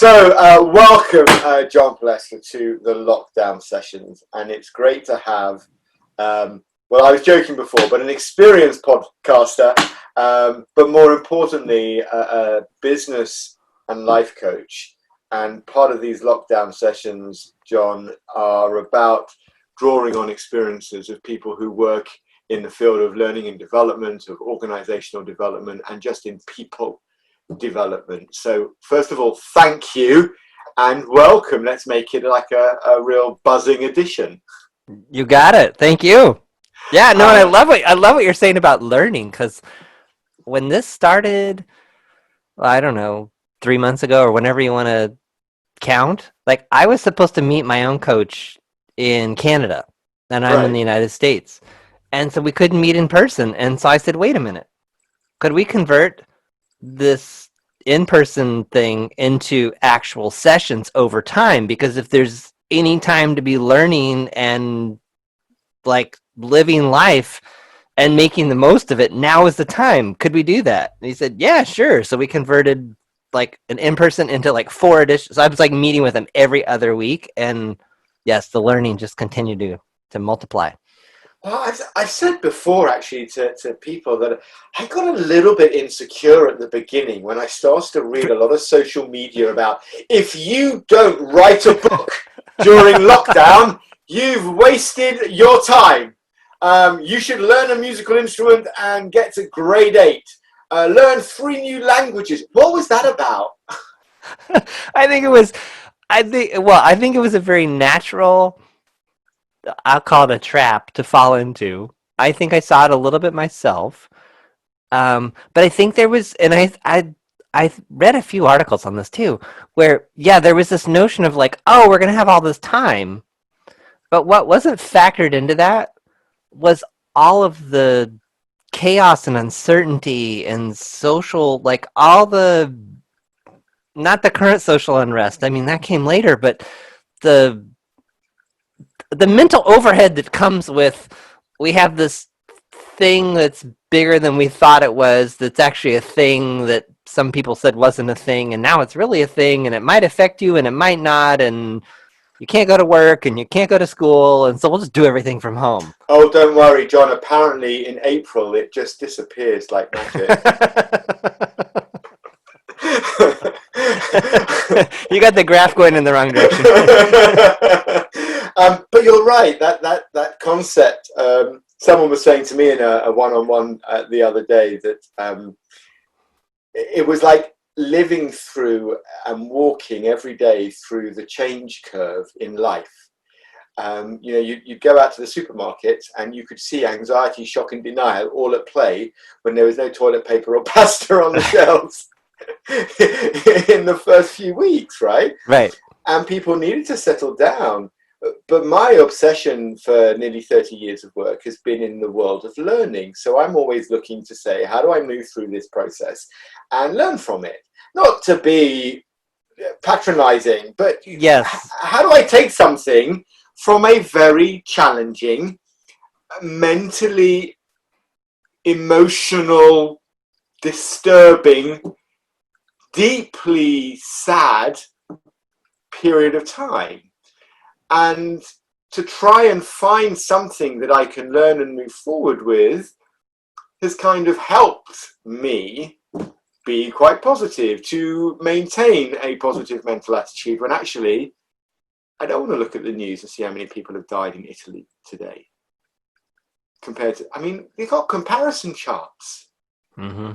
Welcome, John Poelstra, to the lockdown sessions, and it's great to have. Well, I was joking before, but an experienced podcaster, but more importantly, a business and life coach. And part of these lockdown sessions, John, are about drawing on experiences of people who work in the field of learning and development, of organizational development, and just in people development. So first of all, thank you and welcome. Let's make it like a real buzzing edition. You got it. Thank you. Yeah, no, and I love what you're saying about learning, because when this started, well, I don't know, 3 months ago or whenever you want to count, like I was supposed to meet my own coach in Canada, and I'm in Right. the United States. And so we couldn't meet in person. And so I said, wait a minute, could we convert this in-person thing into actual sessions over time? Because if there's any time to be learning and like living life and making the most of it, now is the time. Could we do that? And he said, yeah, sure. So we converted like an in-person into like 4 editions. So I was like meeting with him every other week, and yes, the learning just continued to multiply. Well, I've said before actually to people that I got a little bit insecure at the beginning when I started to read a lot of social media about if you don't write a book during lockdown, you've wasted your time. You should learn a musical instrument and get to grade 8. Learn 3 new languages. What was that about? I think it was I think it was a very natural, I'll call it a trap to fall into. I think I saw it a little bit myself. But I think there was, and I read a few articles on this too, where yeah, there was this notion of like, oh, we're gonna have all this time, but what wasn't factored into that was all of the chaos and uncertainty and social, like all the, not the current social unrest. I mean, that came later, but the the mental overhead that comes with, we have this thing that's bigger than we thought it was, that's actually a thing that some people said wasn't a thing, and now it's really a thing, and it might affect you and it might not, and you can't go to work and you can't go to school, and so we'll just do everything from home. Oh, don't worry, John. Apparently in April it just disappears like magic. You got the graph going in the wrong direction. But you're right. That concept. Someone was saying to me in a one-on-one the other day that it was like living through and walking every day through the change curve in life. You'd go out to the supermarket and you could see anxiety, shock, and denial all at play when there was no toilet paper or pasta on the shelves in the first few weeks, right? Right. And people needed to settle down. But my obsession for nearly 30 years of work has been in the world of learning. So I'm always looking to say, how do I move through this process and learn from it? Not to be patronizing, but Yes. how do I take something from a very challenging, mentally emotional, disturbing, deeply sad period of time, and to try and find something that I can learn and move forward with has kind of helped me be quite positive, to maintain a positive mental attitude when actually I don't want to look at the news and see how many people have died in Italy today compared to, I mean, they've got comparison charts. Mm-hmm.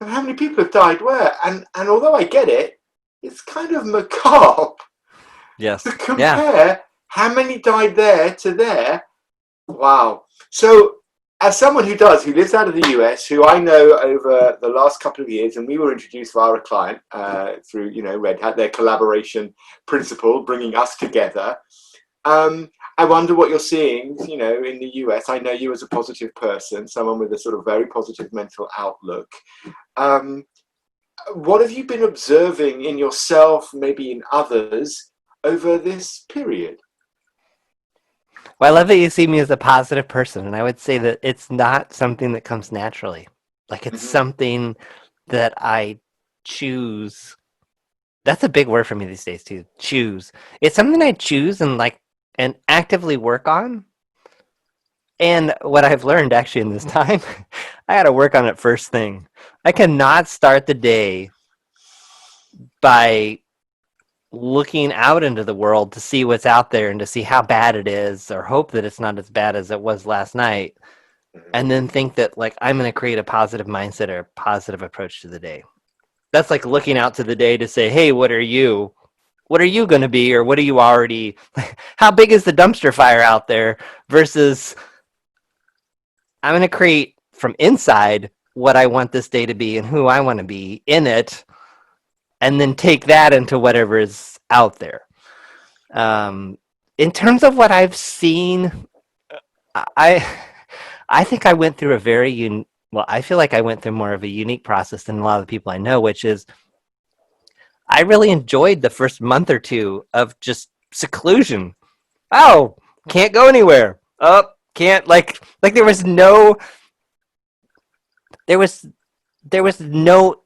And how many people have died where? And although I get it, it's kind of macabre Yes. to Yeah. compare how many died there to there. Wow. So as someone who lives out of the US, who I know over the last couple of years, and we were introduced via a client through, Red Hat, their collaboration principle, bringing us together. I wonder what you're seeing, in the US. I know you as a positive person, someone with a sort of very positive mental outlook. What have you been observing in yourself, maybe in others, over this period? Well, I love that you see me as a positive person, and I would say that it's not something that comes naturally. Like it's Mm-hmm. something that I choose That's a big word for me these days too. Choose. It's something I choose and actively work on. And what I've learned actually in this time, I got to work on it first thing. I cannot start the day by looking out into the world to see what's out there and to see how bad it is or hope that it's not as bad as it was last night and then think that like I'm going to create a positive mindset or a positive approach to the day. That's like looking out to the day to say, hey, what are you going to be, or what are you already, how big is the dumpster fire out there, versus I'm going to create from inside what I want this day to be and who I want to be in it, and then take that into whatever is out there. In terms of what I've seen, I I think I went through a well, I feel like I went through more of a unique process than a lot of the people I know, which is I really enjoyed the first month or two of just seclusion. Oh, can't go anywhere. Oh, can't like there was there was no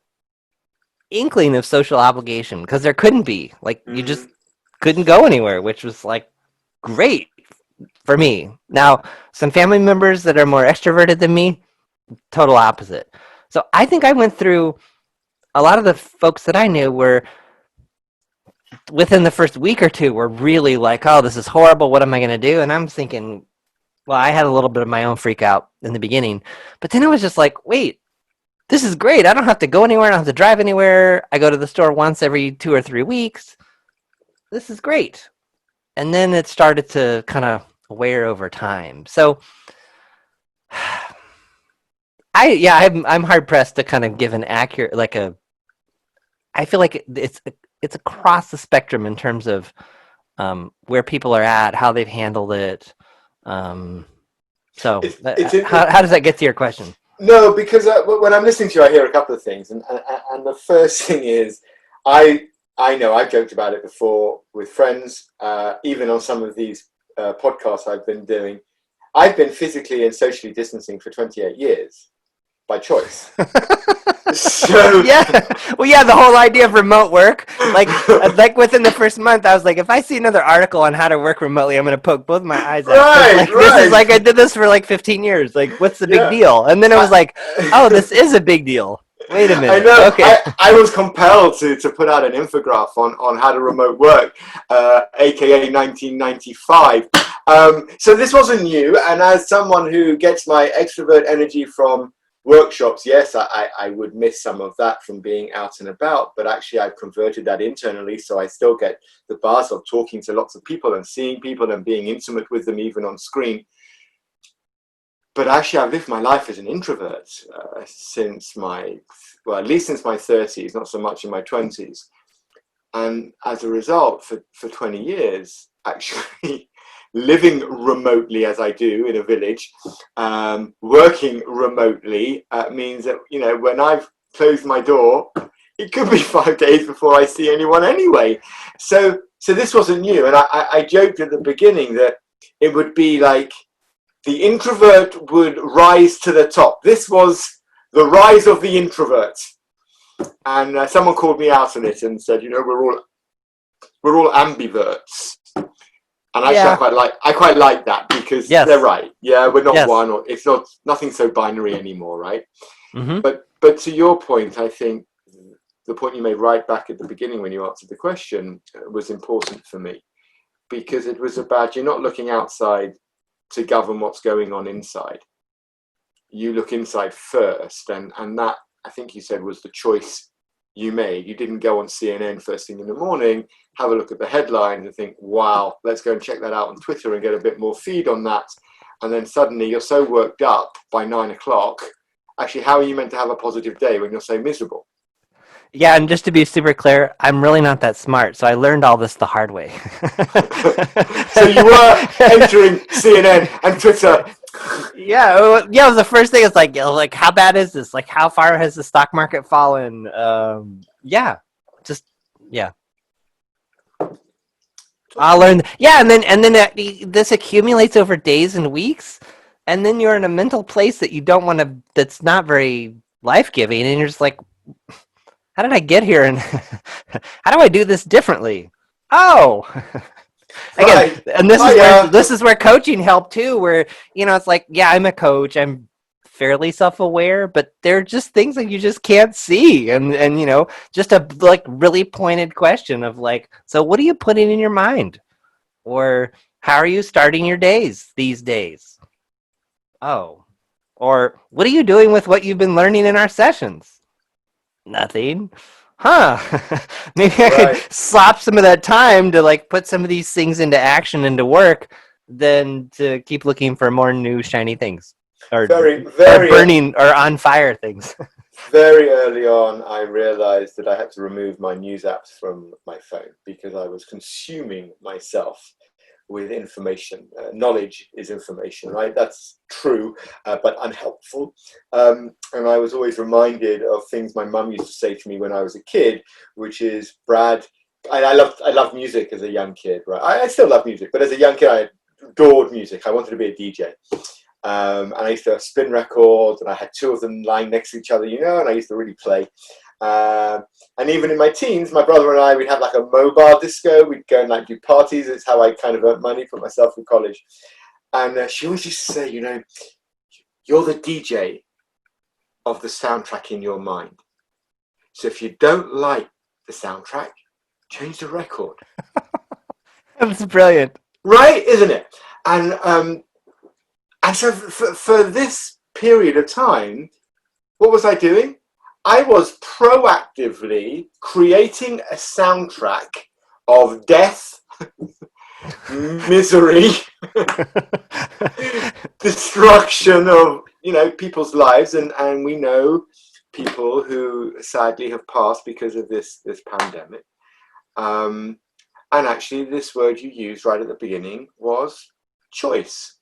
inkling of social obligation because there couldn't be. Like you just couldn't go anywhere, which was like great for me. Now, some family members that are more extroverted than me, total opposite. So I think I went through a lot of the folks that I knew were within the first week or two were really like, oh, this is horrible. What am I going to do? And I'm thinking, well, I had a little bit of my own freak out in the beginning, but then it was just like, wait, this is great. I don't have to go anywhere. I don't have to drive anywhere. I go to the store once every 2 or 3 weeks. This is great. And then it started to kind of wear over time. So I'm hard pressed to kind of give an accurate, I feel like it's across the spectrum in terms of where people are at, how they've handled it. How does that get to your question? No, because when I'm listening to you, I hear a couple of things, and the first thing is, I know I've joked about it before with friends, even on some of these podcasts I've been doing. I've been physically and socially distancing for 28 years by choice. So the whole idea of remote work, like within the first month, I was like, if I see another article on how to work remotely, I'm going to poke both my eyes out. Right. This is like I did this for like 15 years. Like, what's the big deal? And then it was like, oh, this is a big deal. Wait a minute. I know. Okay. I was compelled to put out an infographic on how to remote work, aka 1995. So this wasn't new, and as someone who gets my extrovert energy from workshops, yes, I would miss some of that from being out and about, but actually I've converted that internally, so I still get the buzz of talking to lots of people and seeing people and being intimate with them even on screen. But actually I've lived my life as an introvert since at least since my 30s, not so much in my 20s. And as a result, for 20 years, actually, living remotely as I do in a village, working remotely means that, when I've closed my door, it could be 5 days before I see anyone anyway. So this wasn't new. And I joked at the beginning that it would be like the introvert would rise to the top. This was the rise of the introvert. And someone called me out on it and said, we're all ambiverts. And actually, I quite like that because they're right. Yeah, we're not one, or it's nothing so binary anymore, right? Mm-hmm. But to your point, I think the point you made right back at the beginning when you answered the question was important for me, because it was about you're not looking outside to govern what's going on inside. You look inside first, and that, I think you said, was the choice you made. You didn't go on CNN first thing in the morning, have a look at the headlines and think, wow, let's go and check that out on Twitter and get a bit more feed on that. And then suddenly you're so worked up by 9 o'clock. Actually, how are you meant to have a positive day when you're so miserable? Yeah, and just to be super clear, I'm really not that smart, so I learned all this the hard way. So you were entering CNN and Twitter. Yeah, it was the first thing. It's like, how bad is this? Like, how far has the stock market fallen? I'll learn. Yeah, and then this accumulates over days and weeks, and then you're in a mental place that you don't want to. That's not very life giving, and you're just like, how did I get here, and how do I do this differently? Oh, again, Right. and this is where Hiya. this is where coaching helped too, where it's like, yeah, I'm a coach, I'm fairly self-aware, but there are just things that you just can't see, and just a like really pointed question of like, so what are you putting in your mind, or how are you starting your days these days? Oh, or what are you doing with what you've been learning in our sessions? Nothing. Huh. Maybe I could Right. slop some of that time to like put some of these things into action, into work, than to keep looking for more new shiny things, or Very, or very, burning or on fire things. very early on, I realized that I had to remove my news apps from my phone because I was consuming myself with information. Knowledge is information, right? That's true, but unhelpful. And I was always reminded of things my mum used to say to me when I was a kid, which is, Brad, I loved music as a young kid, right? I still love music, but as a young kid, I adored music. I wanted to be a DJ. And I used to have spin records, and I had two of them lying next to each other, and I used to really play. And even in my teens, my brother and I, we'd have like a mobile disco. We'd go and like do parties. It's how I kind of earned money for myself in college. And she always used to say, you're the DJ of the soundtrack in your mind. So if you don't like the soundtrack, change the record. That's brilliant. Right, isn't it? And so for this period of time, what was I doing? I was proactively creating a soundtrack of death, misery, destruction of people's lives, and we know people who sadly have passed because of this pandemic. And actually, this word you used right at the beginning was choice.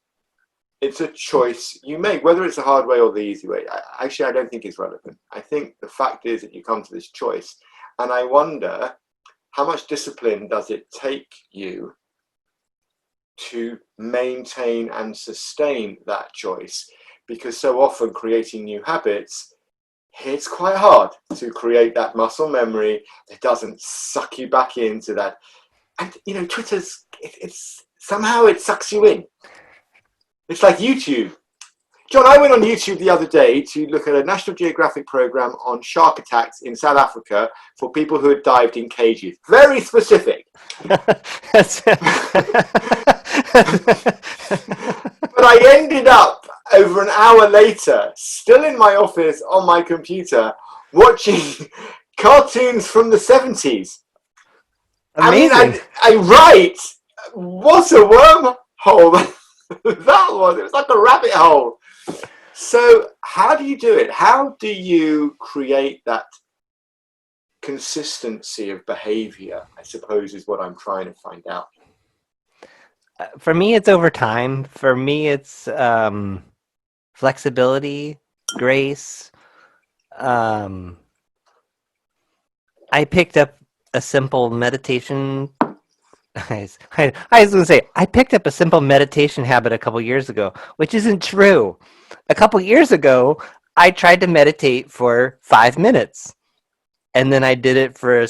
It's a choice you make, whether it's the hard way or the easy way. I don't think it's relevant. I think the fact is that you come to this choice, and I wonder how much discipline does it take you to maintain and sustain that choice? Because so often creating new habits, it's quite hard to create that muscle memory that doesn't suck you back into that. And Twitter's it's somehow it sucks you in. It's like YouTube. John, I went on YouTube the other day to look at a National Geographic program on shark attacks in South Africa for people who had dived in cages. Very specific. But I ended up, over an hour later, still in my office on my computer, watching cartoons from the 70s. Amazing. I write, what a wormhole that was. It was like a rabbit hole. So how do you do it? How do you create that consistency of behavior, I suppose, is what I'm trying to find out. For me, it's over time. For me, it's flexibility, grace. I picked up a simple meditation. I was going to say, I picked up a simple meditation habit a couple years ago, which isn't true. A couple years ago, I tried to meditate for 5 minutes. And then I did it for a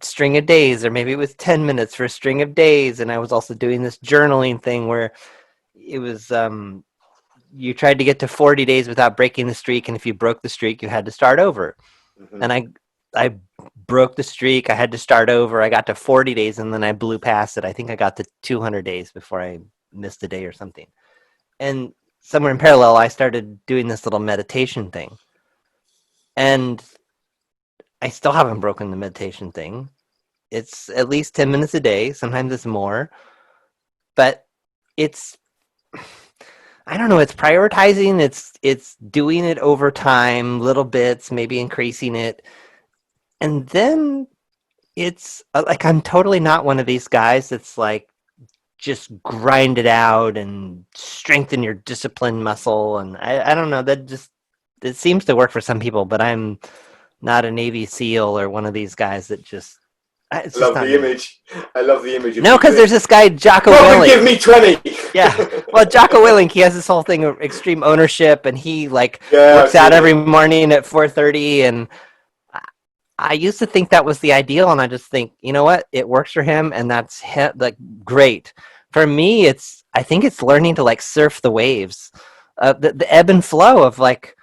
string of days, or maybe it was 10 minutes for a string of days. And I was also doing this journaling thing where it was you tried to get to 40 days without breaking the streak, and if you broke the streak, you had to start over. Mm-hmm. And I broke the streak. I had to start over. I got to 40 days, and then I blew past it. I think I got to 200 days before I missed a day or something. And somewhere in parallel, I started doing this little meditation thing. And I still haven't broken the meditation thing. It's at least 10 minutes a day. Sometimes it's more. But it's, I don't know, it's prioritizing. It's doing it over time, little bits, maybe increasing it. And then it's like, I'm totally not one of these guys that's like, just grind it out and strengthen your discipline muscle. And I don't know, it seems to work for some people, but I'm not a Navy SEAL or one of these guys that just. I love the image. I love the image. No, because there's this guy, Jocko Willink. Give me 20. Yeah. Well, Jocko Willink, he has this whole thing of extreme ownership, and he works out every morning at 4:30, and I used to think that was the ideal, and I just think, you know what, it works for him, and that's like great. For me, I think it's learning to like surf the waves, the ebb and flow of like,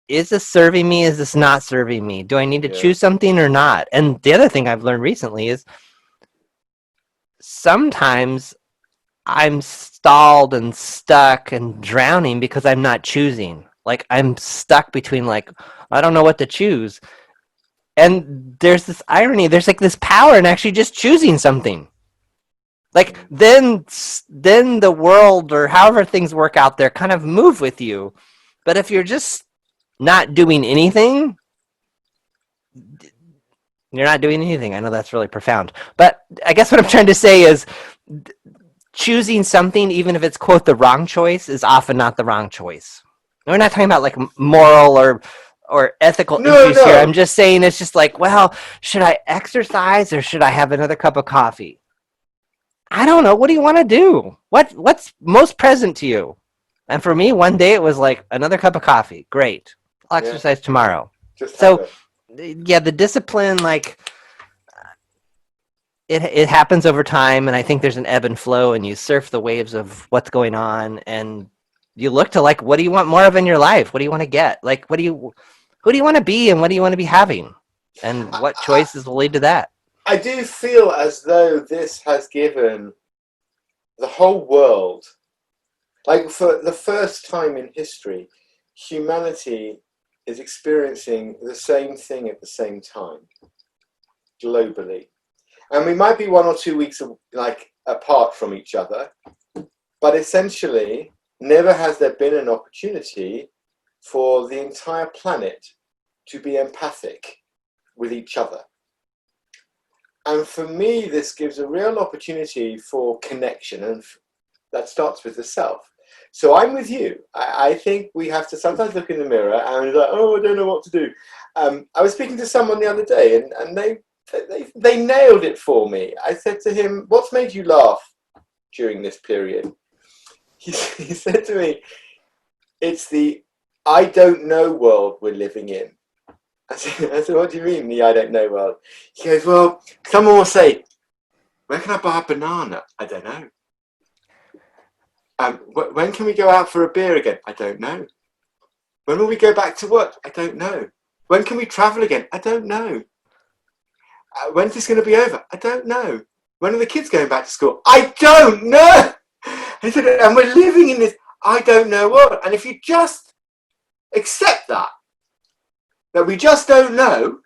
is this serving me? Is this not serving me? Do I need to Yeah. choose something or not? And the other thing I've learned recently is sometimes I'm stalled and stuck and drowning because I'm not choosing. Like I'm stuck between like I don't know what to choose. And there's this irony. There's like this power in actually just choosing something. Like Mm. then the world or however things work out there kind of move with you. But if you're just not doing anything, you're not doing anything. I know that's really profound. But I guess what I'm trying to say is choosing something, even if it's quote the wrong choice, is often not the wrong choice. We're not talking about like moral or ethical No, issues here. I'm no. just saying it's just like, well, should I exercise or should I have another cup of coffee? I don't know. What do you want to do? What's most present to you? And for me, one day it was like another cup of coffee. Great. I'll Yeah. exercise tomorrow. Just have So it. yeah, the discipline, like it happens over time, and I think there's an ebb and flow, and you surf the waves of what's going on, and you look to like, what do you want more of in your life? What do you want to get? Like, who do you want to be, and what do you want to be having, and I, what I, choices will lead to that? I do feel as though this has given the whole world, like for the first time in history, humanity is experiencing the same thing at the same time globally. And we might be 1 or 2 weeks like apart from each other, but essentially, never has there been an opportunity for the entire planet to be empathic with each other. And for me, this gives a real opportunity for connection, and that starts with the self. So I'm with you. I think we have to sometimes look in the mirror and be like, oh, I don't know what to do. I was speaking to someone the other day, and they nailed it for me. I said to him, what's made you laugh during this period? He said to me, it's the I don't know world we're living in. I said, what do you mean, the I don't know world? He goes, well, someone will say, where can I buy a banana? I don't know. When can we go out for a beer again? I don't know. When will we go back to work? I don't know. When can we travel again? I don't know. When's this going to be over? I don't know. When are the kids going back to school? I don't know. He said, and we're living in this I don't know what. And if you just accept that we just don't know,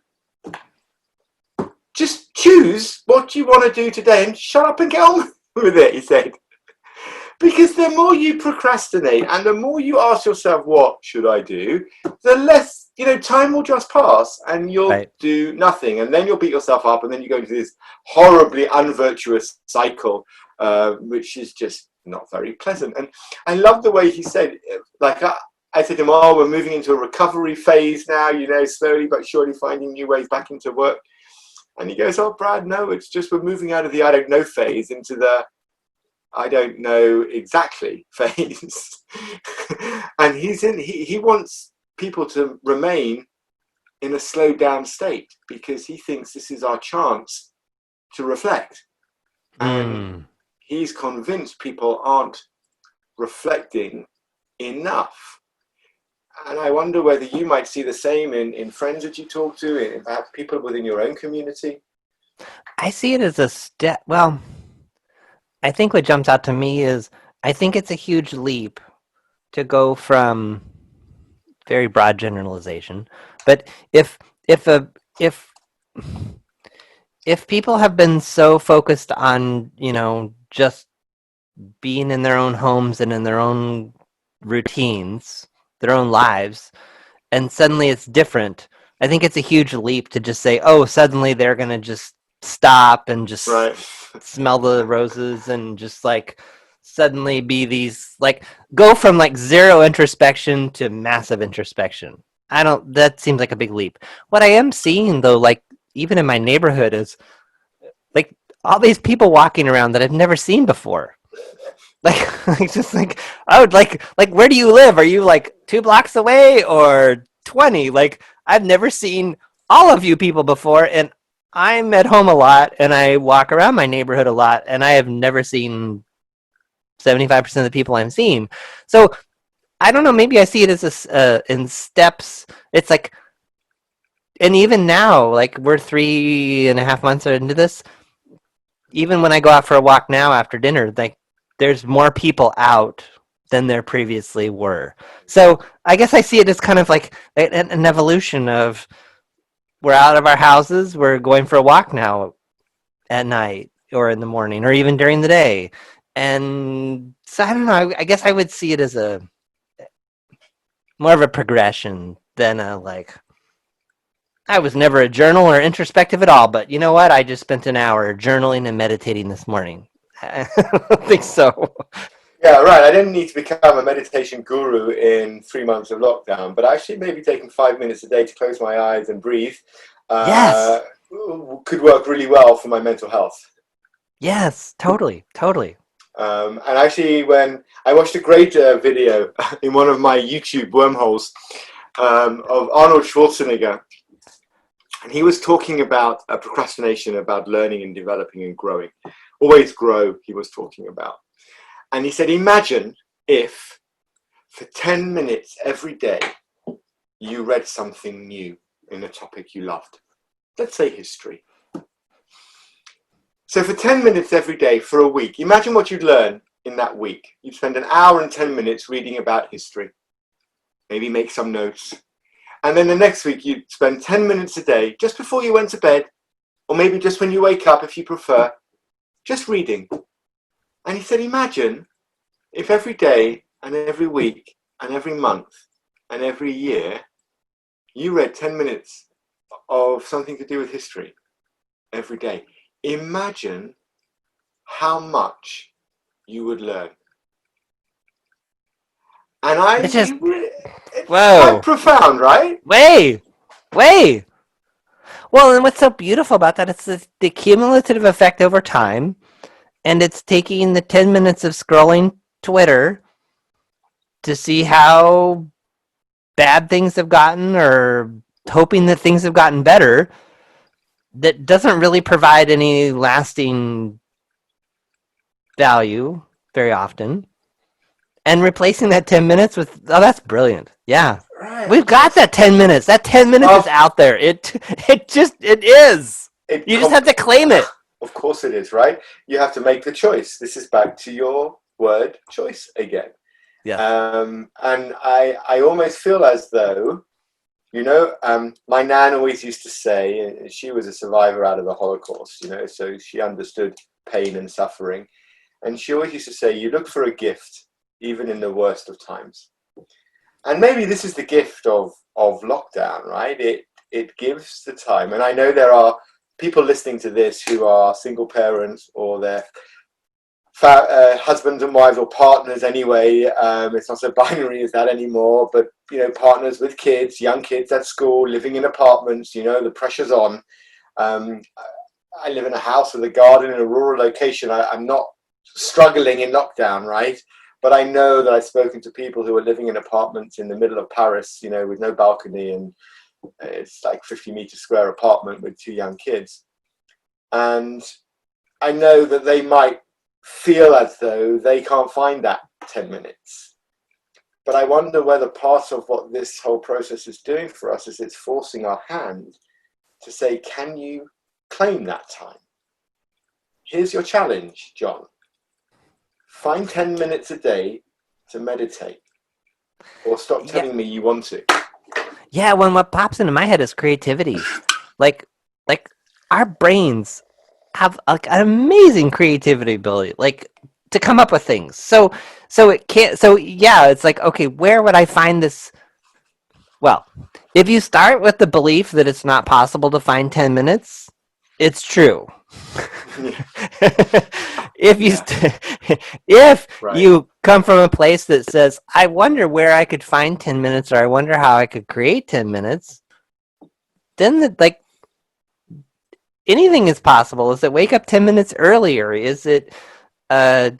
just choose what you want to do today and shut up and get on with it, he said. Because the more you procrastinate and the more you ask yourself, what should I do, the less, time will just pass and you'll do nothing. And then you'll beat yourself up and then you go into this horribly unvirtuous cycle, which is just not very pleasant. And I love the way he said, like, I said to him, oh, we're moving into a recovery phase now, slowly but surely finding new ways back into work. And he goes, oh, Brad, no, it's just we're moving out of the I don't know phase into the I don't know exactly phase. And he wants people to remain in a slowed down state because he thinks this is our chance to reflect. And he's convinced people aren't reflecting enough. And I wonder whether you might see the same in friends that you talk to, in perhaps people within your own community. I see it as a step. Well, I think what jumps out to me is I think it's a huge leap to go from very broad generalization, but if a if people have been so focused on just being in their own homes and in their own routines, their own lives, and suddenly it's different, I think it's a huge leap to just say, oh, suddenly they're gonna just stop and just Right. smell the roses and just like suddenly be these like go from like zero introspection to massive introspection. That seems like a big leap. What I am seeing though, like even in my neighborhood, is like all these people walking around that I've never seen before. Like just like, oh, like where do you live? Are you like 2 blocks away or 20? Like I've never seen all of you people before, and I'm at home a lot, and I walk around my neighborhood a lot, and I have never seen 75% of the people I'm seeing. So I don't know. Maybe I see it as in steps. It's like, and even now, like we're 3.5 months into this. Even when I go out for a walk now after dinner, like there's more people out than there previously were. So I guess I see it as kind of like an evolution of we're out of our houses, we're going for a walk now at night or in the morning or even during the day. And so I don't know. I guess I would see it as a more of a progression than a like. I was never a journal or introspective at all, but you know what? I just spent an hour journaling and meditating this morning. I don't think so. Yeah, right. I didn't need to become a meditation guru in 3 months of lockdown, but actually maybe taking 5 minutes a day to close my eyes and breathe uh, Yes. could work really well for my mental health. Yes. Totally. Totally. And actually, when I watched a great video in one of my YouTube wormholes of Arnold Schwarzenegger, and he was talking about procrastination, about learning and developing and growing. Always grow, he was talking about. And he said, imagine if for 10 minutes every day you read something new in a topic you loved. Let's say history. So for 10 minutes every day for a week, imagine what you'd learn in that week. You'd spend an hour and 10 minutes reading about history. Maybe make some notes. And then the next week you'd spend 10 minutes a day just before you went to bed, or maybe just when you wake up if you prefer, just reading. And he said, imagine if every day and every week and every month and every year you read 10 minutes of something to do with history every day. Imagine how much you would learn. And It's just it's quite whoa. profound, right? Way. Way. Well, and what's so beautiful about that? It's the cumulative effect over time, and it's taking the 10 minutes of scrolling Twitter to see how bad things have gotten, or hoping that things have gotten better. That doesn't really provide any lasting value very often. And replacing that 10 minutes with, oh, that's brilliant. Yeah. We've Right. got that 10 minutes. That 10 minutes is Of out there. It is. it You just have to claim it. of course it is, right? You have to make the choice. This is back to your word choice again. Yes. And I almost feel as though, my nan always used to say, and she was a survivor out of the Holocaust, so she understood pain and suffering. And she always used to say, you look for a gift, even in the worst of times. And maybe this is the gift of lockdown, right? It gives the time. And I know there are people listening to this who are single parents, or they're husbands and wives, or partners anyway. It's not so binary as that anymore, but partners with kids, young kids at school, living in apartments. The pressure's on. I live in a house with a garden in a rural location. I'm not struggling in lockdown, right? But I know that I've spoken to people who are living in apartments in the middle of Paris, with no balcony, and it's like 50-meter square apartment with 2 young kids. And I know that they might feel as though they can't find that 10 minutes. But I wonder whether part of what this whole process is doing for us is it's forcing our hand to say, can you claim that time? Here's your challenge, John. Find 10 minutes a day to meditate, or stop Yeah. telling me you want to. Yeah, when what pops into my head is creativity. Like like our brains have like an amazing creativity ability, like to come up with things. So it can't. So yeah, it's like, okay, where would I find this? Well, if you start with the belief that it's not possible to find 10 minutes, it's true. if you Yeah, if right. you come from a place that says, I wonder where I could find 10 minutes, or I wonder how I could create 10 minutes, then like anything is possible. Is it wake up 10 minutes earlier? Is it uh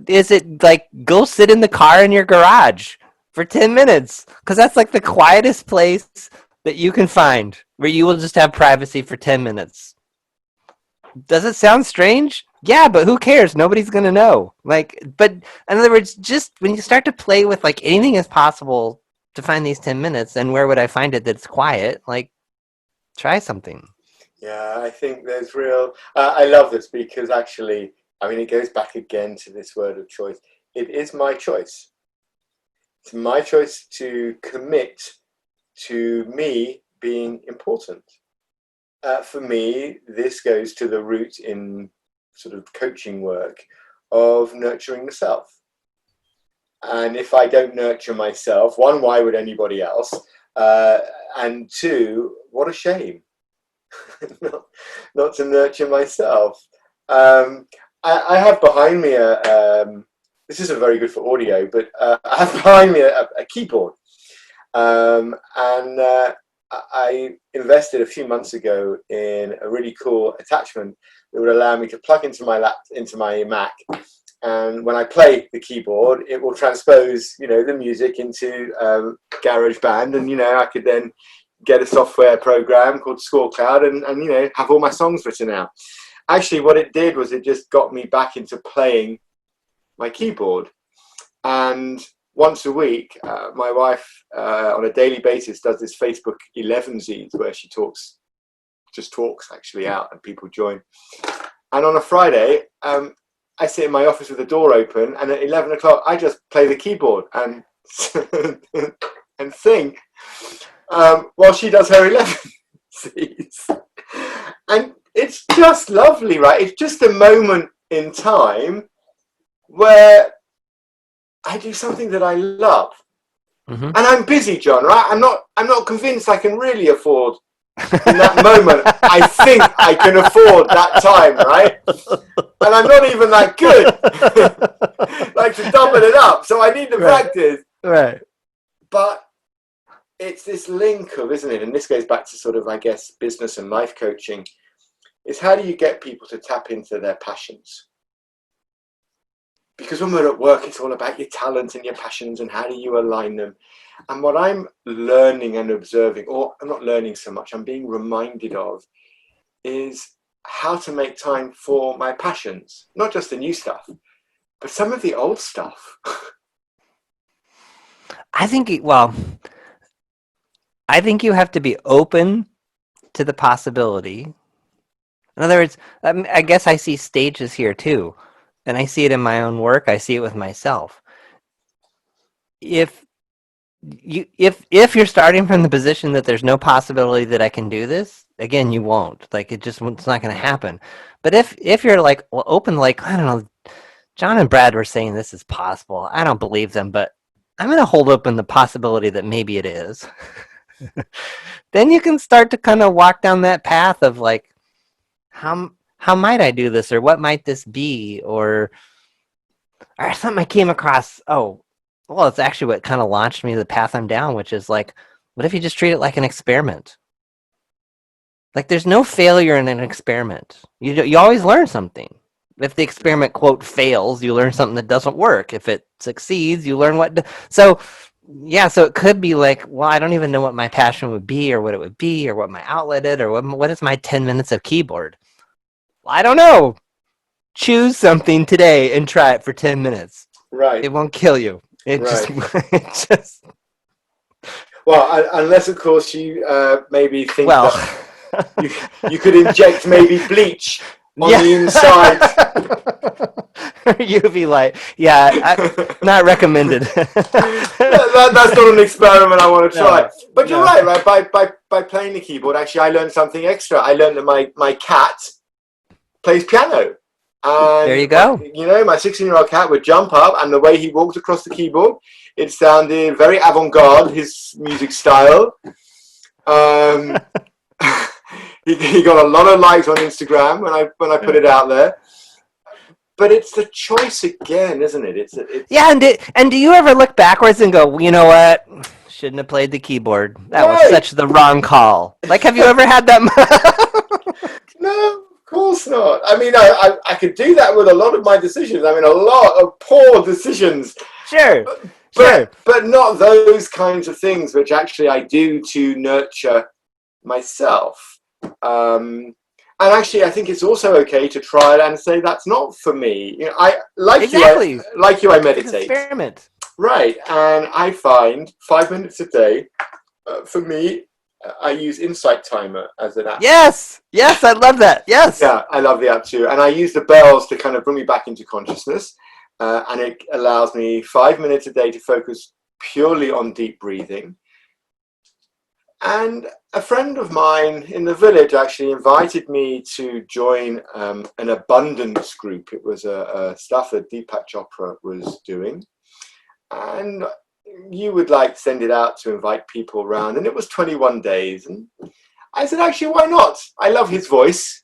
is it like go sit in the car in your garage for 10 minutes? Because that's like the quietest place that you can find where you will just have privacy for 10 minutes. Does it sound strange? Yeah, but who cares? Nobody's going to know. Like, but in other words, just when you start to play with like anything is possible to find these 10 minutes, and where would I find it that's quiet? Like, try something. Yeah, I think there's real. I love this because actually, I mean, it goes back again to this word of choice. It is my choice. It's my choice to commit to me being important. For me, this goes to the root in sort of coaching work of nurturing the self. And if I don't nurture myself, one, why would anybody else? And two, what a shame not to nurture myself. I have behind me this isn't very good for audio, but I have behind me a keyboard. And I invested a few months ago in a really cool attachment that would allow me to plug into my Mac, and when I play the keyboard, it will transpose, the music into GarageBand, and I could then get a software program called Score Cloud, and have all my songs written out. Actually, what it did was it just got me back into playing my keyboard, and once a week, my wife, on a daily basis, does this Facebook 11s where she talks actually out, and people join. And on a Friday, I sit in my office with the door open, and at 11 o'clock, I just play the keyboard and and sing while she does her 11s. And it's just lovely, right? It's just a moment in time where I do something that I love. Mm-hmm. And I'm busy, John, right? I'm not convinced I can really afford in that moment. I think I can afford that time, right? And I'm not even that good. Like, to double it up. So I need to practice. Right. But it's this link of, isn't it? And this goes back to sort of, I guess, business and life coaching. Is how do you get people to tap into their passions? Because when we're at work, it's all about your talents and your passions and how do you align them. And what I'm learning and observing, or I'm not learning so much, I'm being reminded of, is how to make time for my passions. Not just the new stuff, but some of the old stuff. I think you have to be open to the possibility. In other words, I guess I see stages here too. And I see it in my own work. I see it with myself. If you're starting from the position that there's no possibility that I can do this, again, you won't. Like, it's not going to happen. But if you're like, well, open, like, I don't know, John and Brad were saying this is possible. I don't believe them, but I'm going to hold open the possibility that maybe it is. Then you can start to kind of walk down that path of like, how might I do this, or what might this be, or something I came across. Oh, well, it's actually what kind of launched me to the path I'm down, which is like, what if you just treat it like an experiment? Like, there's no failure in an experiment. You always learn something. If the experiment, quote, fails, you learn something that doesn't work. If it succeeds, you learn what. So it could be like, well, I don't even know what my passion would be, or what it would be, or what my outlet is, or what is my 10 minutes of keyboard. I don't know. Choose something today and try it for 10 minutes. Right. It won't kill you. It just. Well, unless, of course, you maybe think that you could inject maybe bleach on the inside. UV light. Yeah, not recommended. That's not an experiment I want to try. No, but you're right? By playing the keyboard, actually, I learned something extra. I learned that my cat plays piano. And there you go. My 16-year-old cat would jump up, and the way he walked across the keyboard, it sounded very avant-garde, his music style. He got a lot of likes on Instagram when I put it out there. But it's the choice again, isn't it? It's yeah. And do you ever look backwards and go, you know what? Shouldn't have played the keyboard. That was such the wrong call. Like, have you ever had that? No. Of course not. I mean, I could do that with a lot of my decisions. I mean, a lot of poor decisions. Sure. Sure. But not those kinds of things which actually I do to nurture myself. And actually, I think it's also okay to try it and say that's not for me. You know, I Exactly. I It's an meditate, experiment. right? And I find 5 minutes a day for me. I use Insight Timer as an app. Yes. Yes, I love that. Yes. Yeah, I love the app too, and I use the bells to kind of bring me back into consciousness, and it allows me 5 minutes a day to focus purely on deep breathing. And a friend of mine in the village actually invited me to join an abundance group. It was a stuff that Deepak Chopra was doing. And you would like send it out to invite people around. And it was 21 days. And I said, actually, why not? I love his voice.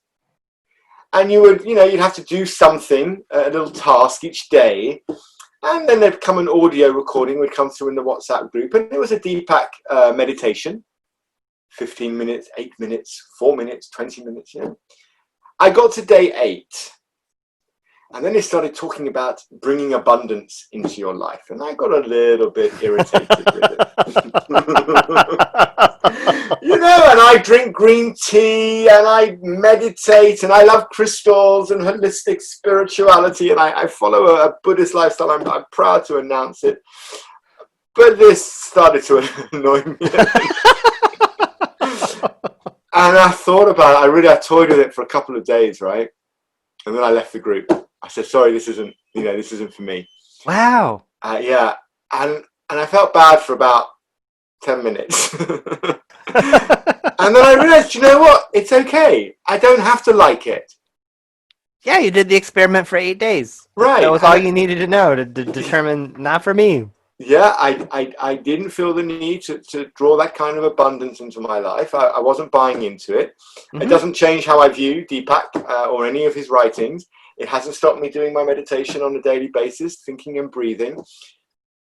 And you'd have to do something, a little task each day. And then there'd come an audio recording would come through in the WhatsApp group. And it was a Deepak meditation. 15 minutes, 8 minutes, 4 minutes, 20 minutes, I got to day 8. And then they started talking about bringing abundance into your life. And I got a little bit irritated with it. And I drink green tea and I meditate and I love crystals and holistic spirituality. And I follow a Buddhist lifestyle. I'm proud to announce it. But this started to annoy me. And I thought about it. I toyed with it for a couple of days, right? And then I left the group. I said, sorry, this isn't for me. Wow. Yeah. And I felt bad for about 10 minutes. And then I realized, you know what? It's okay. I don't have to like it. Yeah, you did the experiment for 8 days. Right. That was all you needed to know to determine not for me. Yeah, I didn't feel the need to draw that kind of abundance into my life. I wasn't buying into it. Mm-hmm. It doesn't change how I view Deepak or any of his writings. It hasn't stopped me doing my meditation on a daily basis, thinking and breathing.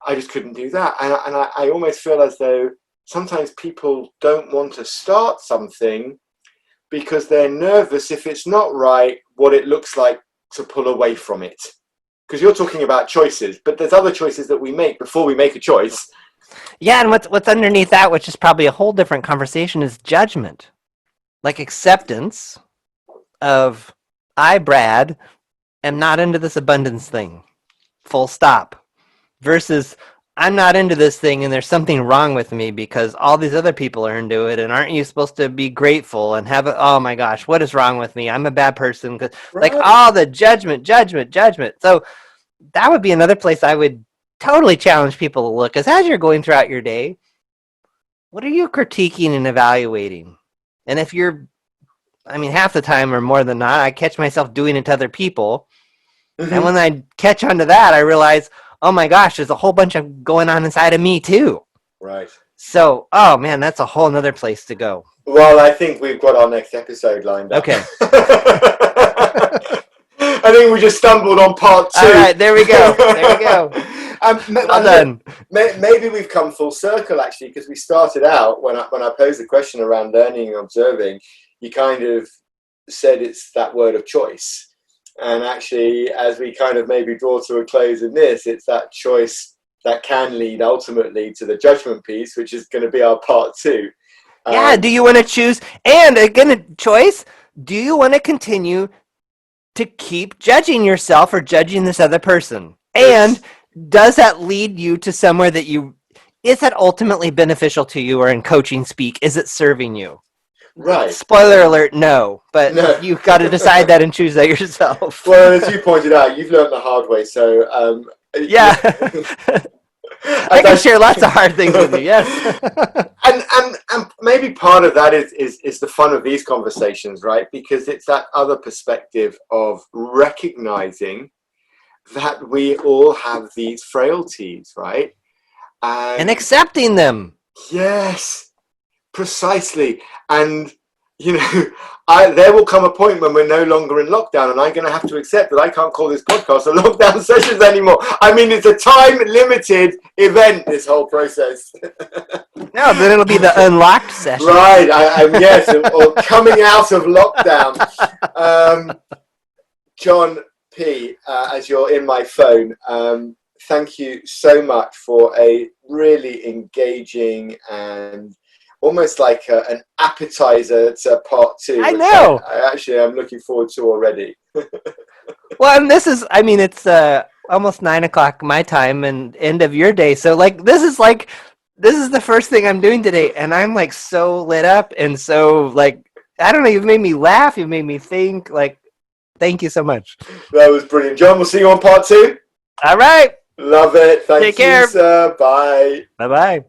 I just couldn't do that. And I almost feel as though sometimes people don't want to start something because they're nervous if it's not right, what it looks like to pull away from it. Because you're talking about choices, but there's other choices that we make before we make a choice. Yeah, and what's underneath that, which is probably a whole different conversation, is judgment. Like acceptance of, I, Brad, am not into this abundance thing. Full stop. Versus, I'm not into this thing and there's something wrong with me because all these other people are into it, and aren't you supposed to be grateful and have oh my gosh, what is wrong with me? I'm a bad person. Right. Like all the judgment. So that would be another place I would totally challenge people to look, is as you're going throughout your day, what are you critiquing and evaluating? And if you're, half the time or more than not, I catch myself doing it to other people. Mm-hmm. And when I catch onto that, I realize, oh my gosh, there's a whole bunch of going on inside of me too. Right. So, oh man, that's a whole nother place to go. Well, I think we've got our next episode lined up. Okay. I think we just stumbled on part 2. All right, there we go. Well done. Maybe we've come full circle, actually, because we started out, when I posed the question around learning and observing, you kind of said it's that word of choice. And actually, as we kind of maybe draw to a close in this, it's that choice that can lead ultimately to the judgment piece, which is going to be our part 2. Yeah, do you want to choose? And again, a choice, do you want to continue to keep judging yourself or judging this other person? And does that lead you to somewhere that is that ultimately beneficial to you, or in coaching speak, is it serving you? Right. Spoiler alert, no. But no. You've got to decide that and choose that yourself. Well, as you pointed out, you've learned the hard way. So, yeah. I can share lots of hard things with you, yes. and maybe part of that is the fun of these conversations, right? Because it's that other perspective of recognizing that we all have these frailties, right? And accepting them. Yes, precisely. And, there will come a point when we're no longer in lockdown, and I'm going to have to accept that I can't call this podcast a lockdown sessions anymore. It's a time-limited event, this whole process. No, then it'll be the unlocked session. Right, yes, or coming out of lockdown. John P., as you're in my phone, thank you so much for a really engaging and almost like an appetizer to part two, I which know. I actually am looking forward to already. Well, and this is, I mean, it's almost 9 o'clock my time and end of your day. So, this is the first thing I'm doing today. And I'm like so lit up and so, like, I don't know, you've made me laugh. You've made me think. Like, thank you so much. That was brilliant. John, we'll see you on part two. All right. Love it. Thank Take you, care. sir. Bye. Bye bye.